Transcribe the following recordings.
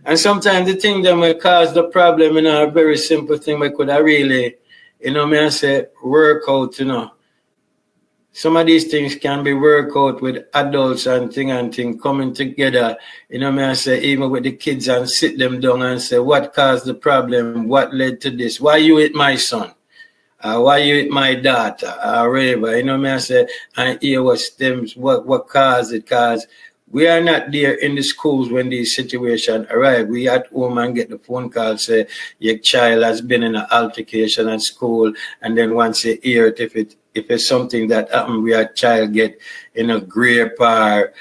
And sometimes the thing that may cause the problem, a very simple thing we could have really, me I say, work out, Some of these things can be worked out with adults and thing coming together, me I say, even with the kids and sit them down and say, what caused the problem? What led to this? Why you with my son? Why you with my daughter? Whatever, me I say, and hear what stems, what caused it, cause we are not there in the schools when these situations arrive. We at home and get the phone call say your child has been in an altercation at school, and then once you hear it, if it's something that happened where a child get grape or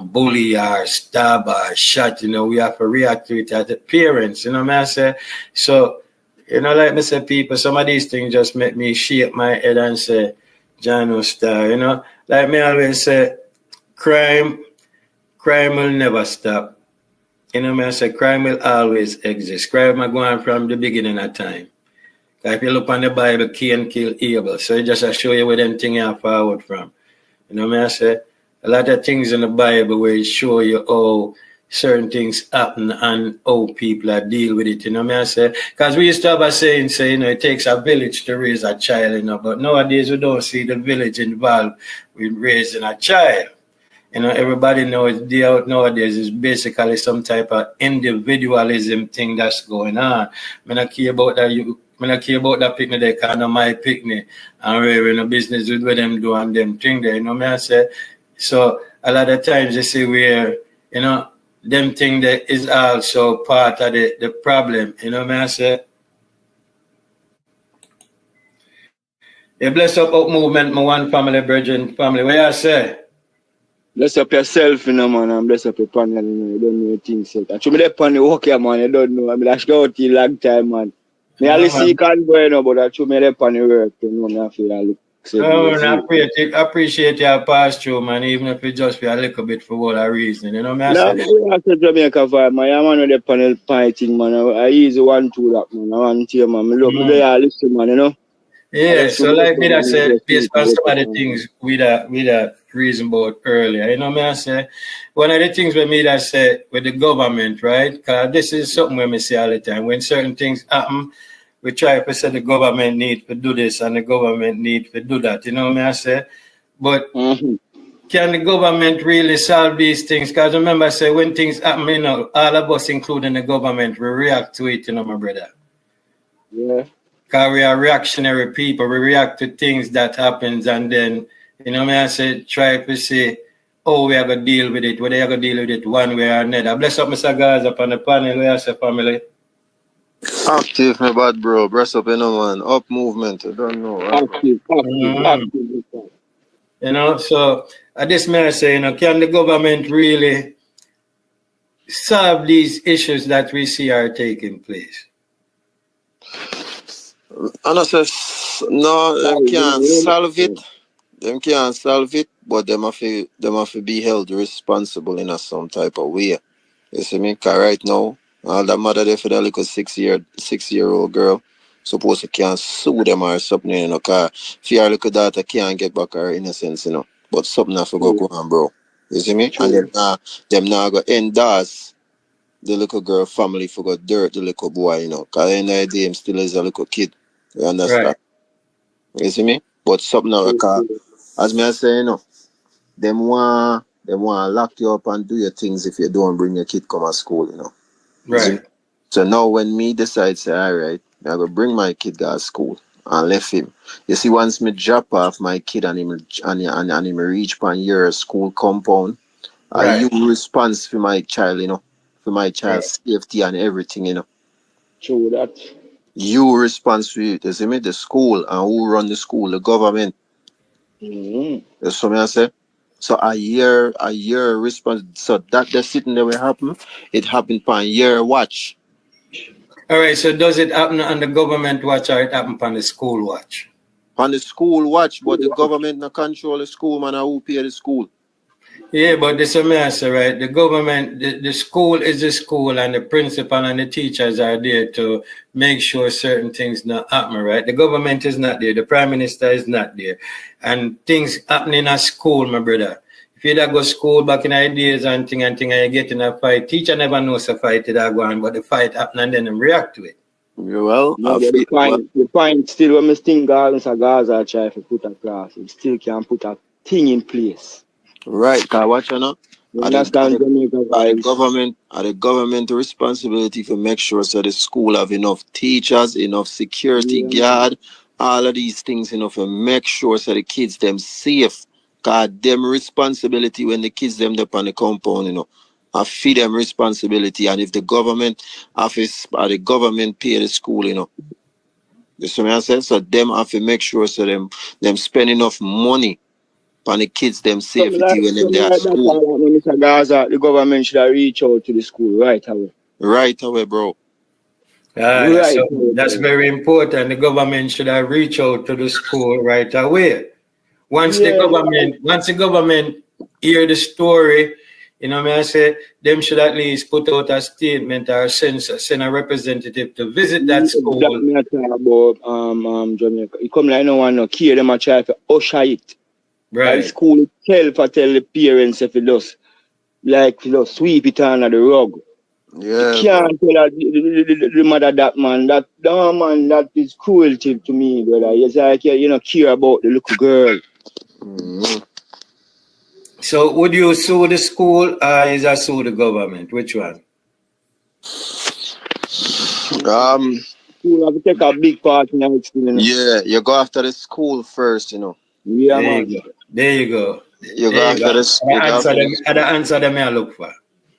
bully or stab or shot, we have to react to it as the parents. Me I say, so like me say, people, some of these things just make me shake my head and say, John Star, like me always say, crime will never stop. Me I say, crime will always exist. Crime will go on from the beginning of time. If you look on the Bible, Cain killed Abel. So it just show you where them things are forward from. Me I say, a lot of things in the Bible where it show you how certain things happen and how people deal with it. Me I say, because we used to have a saying, say, it takes a village to raise a child, but nowadays we don't see the village involved with raising a child. Everybody knows the out nowadays is basically some type of individualism thing that's going on. I don't care about that I don't care about that picnic they call my picnic and we're in a business with what them do and them thing there. Me I say, so a lot of times you see where, them thing that is also part of the problem. Me I say. You bless up movement, my one family, brethren, family. What you say? Bless up yourself, man, and bless up your panel, you don't know things. Actually, me on the work here, man, you don't know. I mean, that's got a long time, man. Me only see can go, but actually, me on the work, me I feel like I appreciate your pass through, man, even if it just be a little bit for what a reason, me I say. No, I say Jamaica vibe, man. I'm on the panel fighting, man. I easy 1-2 that, man. I want to hear, man. Look, me there, listen, man, Yeah, so like me that said, based on some of the things we that reason about earlier, me I say, one of the things with me that said with the government, right? Because this is something we say all the time. When certain things happen, we try to say the government need to do this and the government need to do that. Me I say, but can the government really solve these things? Because remember, I say when things happen, all of us, including the government, we react to it, my brother. Yeah. Because we are reactionary people. We react to things that happens and then, me I say, try to see how we are going to deal with it, whether you are going to deal with it one way or another. Bless up, Mr. Guys, up on the panel. Where you say, family? Active, my bad bro. Bless up, man. Up movement. I don't know. Active. So at this may I say, can the government really solve these issues that we see are taking place? And I say, no, they can't solve it. Them can't solve it, but them have to be held responsible in some type of way. You see me? Because right now, all the mother there for the little 6-year-old girl supposed to can't sue them or something, because if your little daughter can't get back her innocence, but something have to go on, bro. You see me? True. And them now go endorse the little girl family for go dirt the little boy, because in the day him still is a little kid. You understand? Right. You see me? But something now, as me I say, them want lock you up and do your things if you don't bring your kid come to school, Right. So now when me decide say, all right, I'm gonna bring my kid to school and left him. You see, once me drop off my kid and him reach upon your school compound, right. You response for my child, for my child's safety and everything, True that. You response for it, you see me? The school and who run the school, the government. That's what I say. So a year response. So that the sitting there will happen. It happened on year watch. All right. So does it happen on the government watch or it happen on the school watch? On the school watch, but the government not control the school, man. Who pay the school? Yeah, but this is a right? The government, the school is the school, and the principal and the teachers are there to make sure certain things not happen, right? The government is not there. The prime minister is not there. And things happening at school, my brother. If if you go school back in the days and thing and you get in a fight, teacher never knows a fight that go on, but the fight happen and then them react to it. Well, No, but the point still when me think Gaza try to put across, it still can put a thing in place. right, cause watch you know. You understand Jamaica The government responsibility to make sure so the school have enough teachers, enough security guard, all of these things, to make sure so the kids them safe. Cause them responsibility when the kids them up on the compound, I feed them responsibility. And if the government office or the government pay the school, you see what I said? So them have to make sure so them spend enough money on the kids them safety when them there at school. Mr. Gaza, the government should have reached out to the school right away. Right away, bro. Right. So that's very important. The government should have reached out to the school right away. Once the government hear the story, I say them should at least put out a statement or send a representative to visit that school. That me about Jamaica. It come like no one no care them a try to usher it. Right. The school itself I tell the parents if it does sweep it under the rug. Yeah. You can't tell the mother that is cruelty to me, brother. It's like you don't care about the little girl. Mm-hmm. So would you sue the school or is that sue the government? Which one? School have to take a big part in that experience. Yeah, you go after the school first, Yeah, there you go. You go after the school. The answer that I look for.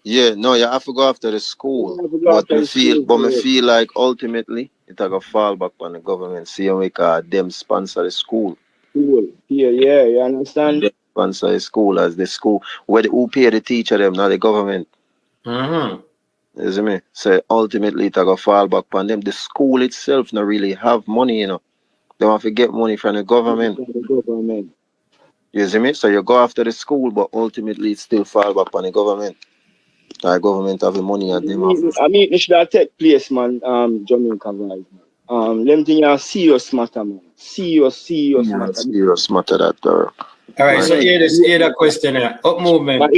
Yeah, no, you have to go after the school. But me feel like ultimately it will fall back on the government. See how we can them sponsor the school. Yeah, you understand? They sponsor the school as the school. Who pay the teacher them, not the government. Mm-hmm. You see me? So ultimately it will fall back on them. The school itself not really have money, They want to get money from the government. You see me? So you go after the school, but ultimately it still fall back on the government. The government have the money and them have. I mean, it should have take place, man. Jamaica vibe. Them thing are serious matter, man. Serious matter. Serious matter that. All right. So here the question here. Up movement. But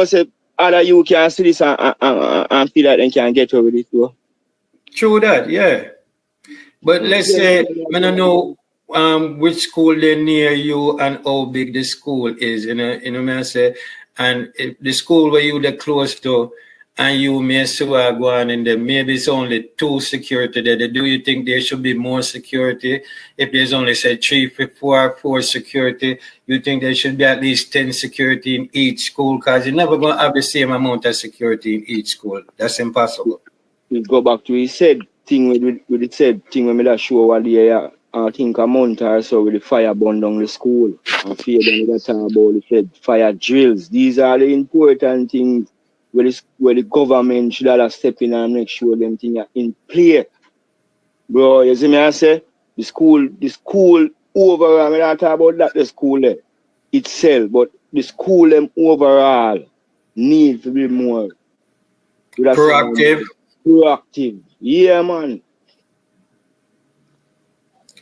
say other you can see this and feel like they can get over it too. True that, yeah. But let's say I don't know which school they near you and how big the school is. May I say, and if the school where you are close to and you may go on and then maybe it's only 2 security there. Do you think there should be more security? If there's only say 3, 4 security, you think there should be at least 10 security in each school? Because you're never gonna have the same amount of security in each school. That's impossible. We go back to his said thing with it said thing when me that show what the I think a month or so with the fire burn down the school. And fear them that talk about the said fire drills. These are the important things where the government should have step in and make sure them things are in play. Bro, you see me I say the school overall, I mean I talk about that the school itself, but the school them overall need to be more proactive. Yeah, man.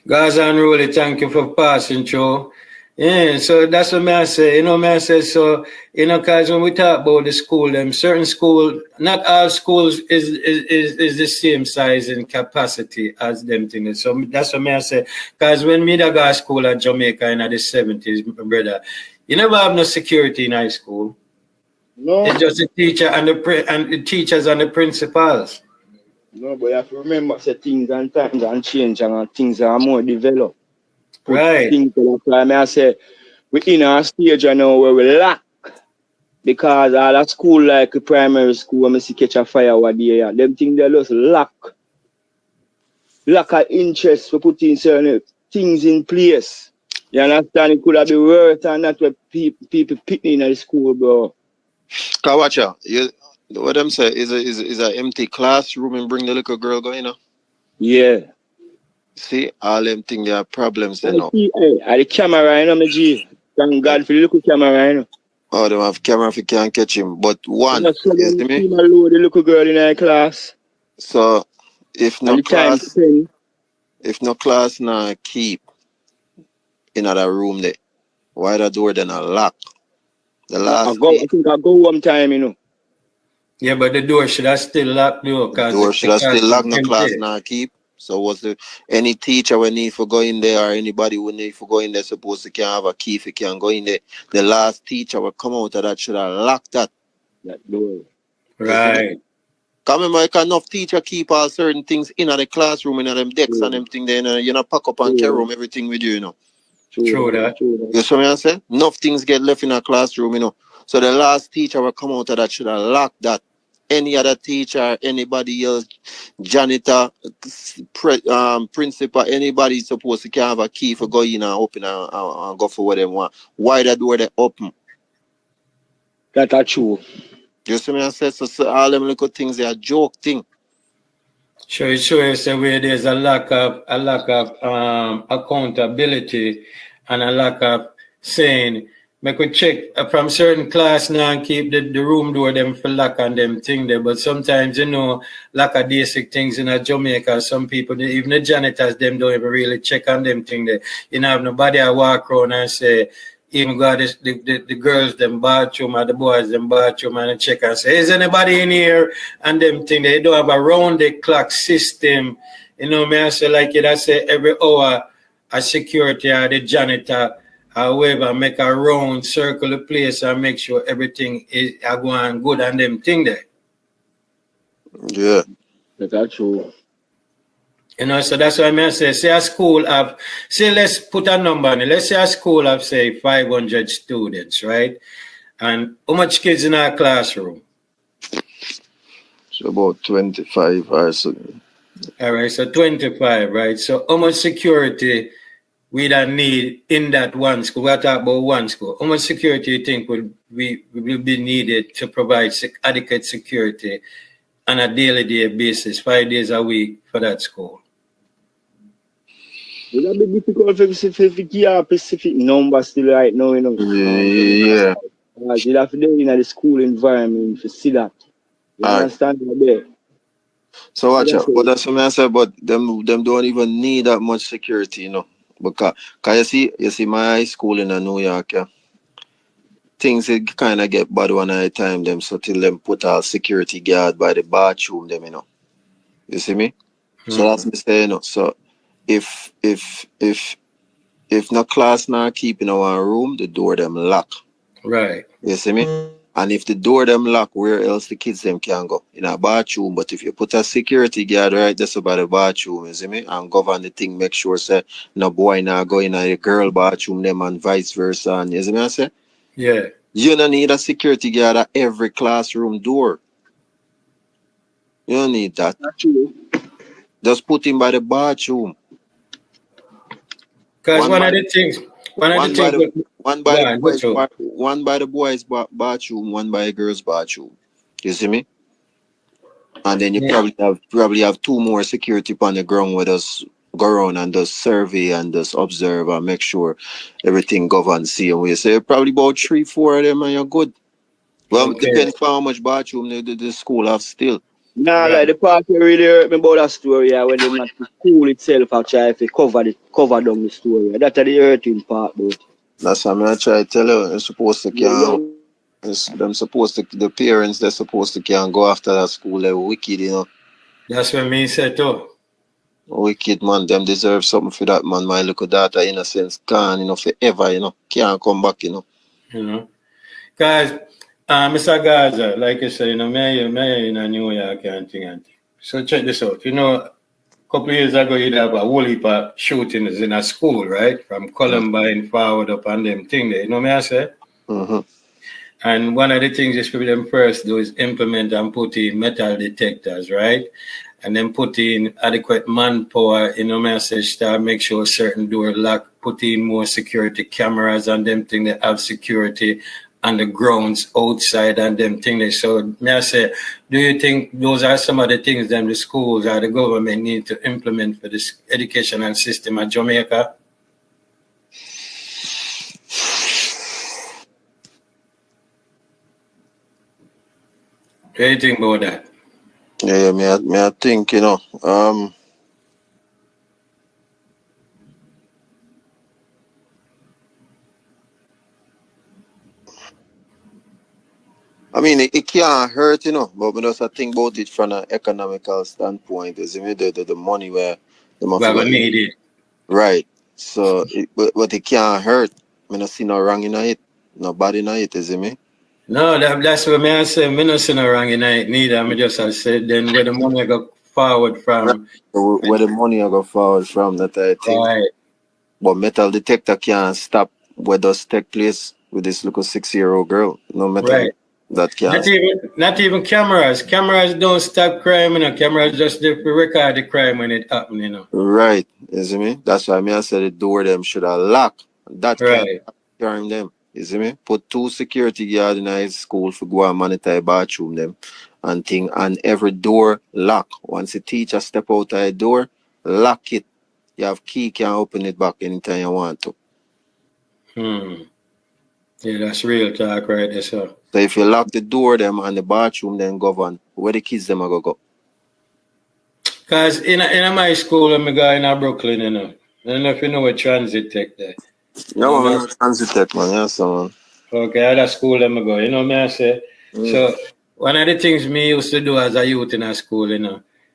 Gaza and Rolly, thank you for passing through. Yeah, so that's what I say. I say so. Because when we talk about the school, certain school, not all schools is the same size and capacity as them things. So that's what I say. Because when me da go to school at Jamaica in the 70s, brother, you never have no security in high school. No. It's just the teacher and the teachers and the principals. No, but you have to remember that things and times and change and things are more developed. Right. Things that I say we're in a stage now where we lack because all that school like a primary school when we see catch a fire over there, them things they just lack of interest for putting certain things in place. You understand? It could have been worse and that's what people picking in the school, bro. Kawacha, what them say is a empty classroom and bring the little girl going, Yeah. See, all them things there are problems then. The camera, my G. Thank God for the little camera, Oh, they have camera if you can't catch him. But one, you see me? The little girl in our class. So if no class now keep in another room there, why the door then a lock? The I last week. think I go one time, you know. Yeah, but the door should have still locked though, The because door the should have still classroom locked, no class empty. now keep. So was the any teacher when need for go in there or anybody when need for go in there supposed to can have a key if you can go in there. The last teacher will come out of that should have locked that. That door. You see me? Right. Cause remember, like enough teacher keep all certain things in the classroom, in them decks and Yeah. them thing. Then you know pack up and carry True home everything with you, you know. True that. that. True that. You see what I'm saying? Enough things get left in a classroom, you know. So the last teacher will come out of that should have locked that. Any other teacher, anybody else, janitor, principal, anybody supposed to can have a key for go in and open and go for what they want. Why the door they open? That's true. You see what I'm saying? So all them little things they are joke thing. Sure, it shows the way there's a lack of accountability and a lack of saying. I could check from certain class now and keep the room door them for lock and them thing there. But sometimes lack of basic things in a Jamaica. Some people, even the janitors, them don't even really check on them thing there. You know, have nobody I walk around and say, even got the girls them bathroom or the boys them bathroom and check and say, is anybody in here? And them thing they don't have a round the clock system. You know, me I say like it I say every hour a security or the janitor however make a round circle the place and make sure everything is going good and them thing there. Yeah. That's true. You know, so that's why I say a school have, say let's put a number on it. Let's say a school have say 500 students, right? And how much kids in our classroom? So about 25 or so. All right, so 25, right? So how much security we don't need in that one school? We're talking about one school. How much security you think will be needed to provide adequate security on a daily day basis, 5 days a week for that school? It's a bit difficult for give a specific number still right now, you know. Yeah. You have to do in the school environment to see that. You All right. understand that there? So But watch that's out. But it. that's what I said. But them don't even need that much security, you know. Because you see my high school in New York, yeah. Things it kind of get bad one at a time. Them so till them put a security guard by the bathroom, them, you know. You see me? So that's me saying, you know. So if if if if no class now keep in our room, the door them lock. Right. You see me? And if the door them lock, where else the kids them can go? In a bathroom. But if you put a security guard right just about the bathroom, you see me? And govern the thing, make sure say no boy now go in a girl bathroom them and vice versa. And you see me I say? Yeah. You don't need a security guard at every classroom door. You don't need that. That's true. Just put him by the bathroom. Because One one by of the things, one of the one by things, the one go by the on, go boys through. one by the boys bathroom, one by the girls bathroom. You see me? And then you Yeah. probably have two more security on the ground with us go around and just survey and just observe and make sure everything governs see and we say probably about 3, 4 of them and you're good. Well, it Okay. depends on how much bathroom the school have still. Nah, Right. like the part where really hurt me about that story, yeah, when they not the school itself actually if they cover down the story. That's the hurting part about it. That's what I try to tell you. You're supposed to can Yeah, them supposed to the parents they're supposed to can go after that school. They're wicked, you know. That's what me said too. Wicked man, them deserve something for that man. My little daughter innocence gone, you know, forever, you know. Can't come back, you know. You know. Because Mr. Gaza, like you said, mayor in New York and thing and thing. So check this out. You know, a couple of years ago, you'd have a whole heap of shootings in a school, right? From Columbine forward up and them thing there. You know what I say? Mm-hmm. And one of the things these people them first do is implement and put in metal detectors, right? And then put in adequate manpower, message to make sure certain door lock, put in more security cameras and them thing that have security on the grounds outside and them thing they so may I say, do you think those are some of the things that the schools or the government need to implement for this educational system at Jamaica? What do you think about that? Yeah, me I think, you know, I mean, it can't hurt, but we just think about it from an economical standpoint. Is it the money where the mafia Well, we got need it. right. So, but it can't hurt. I don't see no wrong in it. No bad in it, is it me? No, that's what I say. Me no see no wrong in it neither. I just I said then where the money go forward Right. from. So where the money I go forward from, that I think. Right. But metal detector can't stop what does take place with this little 6-year-old girl. No metal Right. that can't. Not even cameras. Cameras don't stop crime, Cameras just they record the crime when it happen. Right, you see me? That's why I said the door them should have locked. That can't Right. crime them. You see me? Put 2 security guard in high school for go and monitor the bathroom them and thing and every door lock. Once the teacher step out of the door, lock it. You have key can open it back anytime you want to. Hmm. Yeah, that's real talk right there, sir. So if you lock the door them and the bathroom then govern, where the kids them are go? Cause in my school I'm a guy in Brooklyn. I don't know if you know what transit tech there. Yeah, man, transit tech, man. Yeah, so, man. Okay, at that school I'm a go. Me I say. So one of the things me used to do as a youth in a school,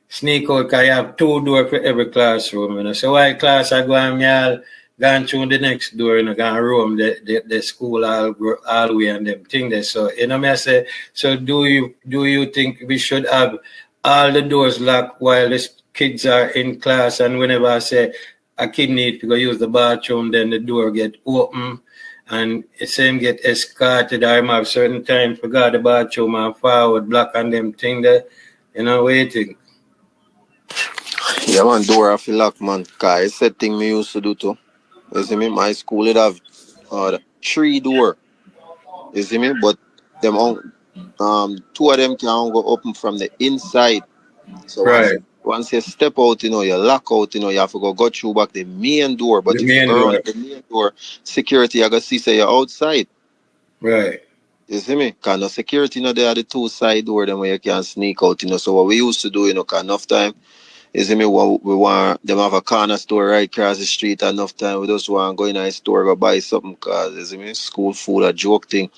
sneak out cause you have 2 doors for every classroom. So why class I go and me all gone through the next door, go and roam the school all the way and them thing there. So me I say, so do you think we should have all the doors locked while the kids are in class and whenever I say a kid need to go use the bathroom, then the door get open and the same get escorted. I have certain time for go to the bathroom and forward block and them thing there, waiting. Yeah, man, door off the lock, man. Cause it's that thing me used to do too. You see me? My school it have 3 door. You see me? But them 2 of them can go open from the inside. So Right. once you step out, you lock out, you have to go through back the main door. The But if you main go around door. the main door, security I gonna see say you're outside. Right. You see me? Cause no security there are the 2 side door them where you can sneak out. So what we used to do, cause enough time. You see me? We want them have a corner store right across the street. Enough time we just want to go in a store go buy something. Cause you see me? School food a joke thing.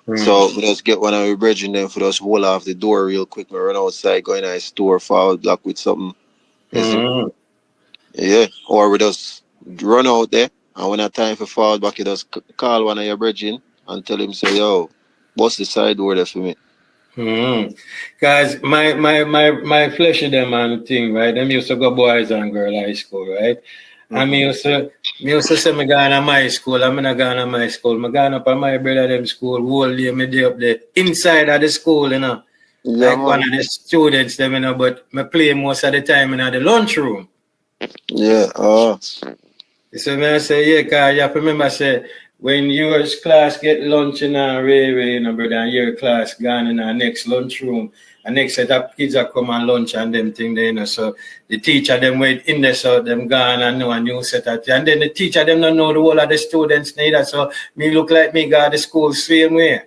Hmm. So we just get one of our brethren them for just hold off the door real quick. We run outside, go in a store, forward block with something. You see me? Hmm. Yeah. Or we just run out there and when a time for forward back, you just call one of your brethren and tell him say, yo, bust the side door there for me. Cause my flesh of them and thing, right? Them used to go boys and girl high school, right? And me used to say me going to my school, I'm not going to my school. Me going up at my brother them school, whole day me day up there inside of the school. Yeah, Like one man. of the students them, but me play most of the time in the lunchroom. Yeah. So me I say, yeah, cause you have to remember say when your class get lunch brother, and your class gone in our next lunchroom, and next set of kids are come and lunch and them thing there. So the teacher them wait in there, so them gone and know a new set of and then the teacher them don't know the whole of the students neither. So me look like me got the school same way.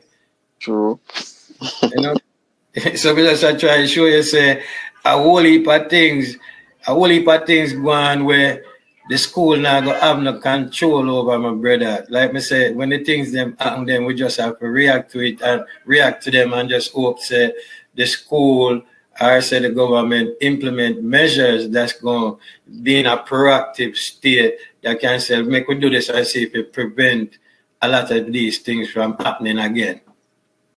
True. You know? So we just try to show you say a whole heap of things go on where the school now go have no control over my brother. Like me say, when the things them happen, then we just have to react to it and react to them and just hope say the school or say the government implement measures that's going to be in a proactive state that can say make we do this and see if it prevent a lot of these things from happening again.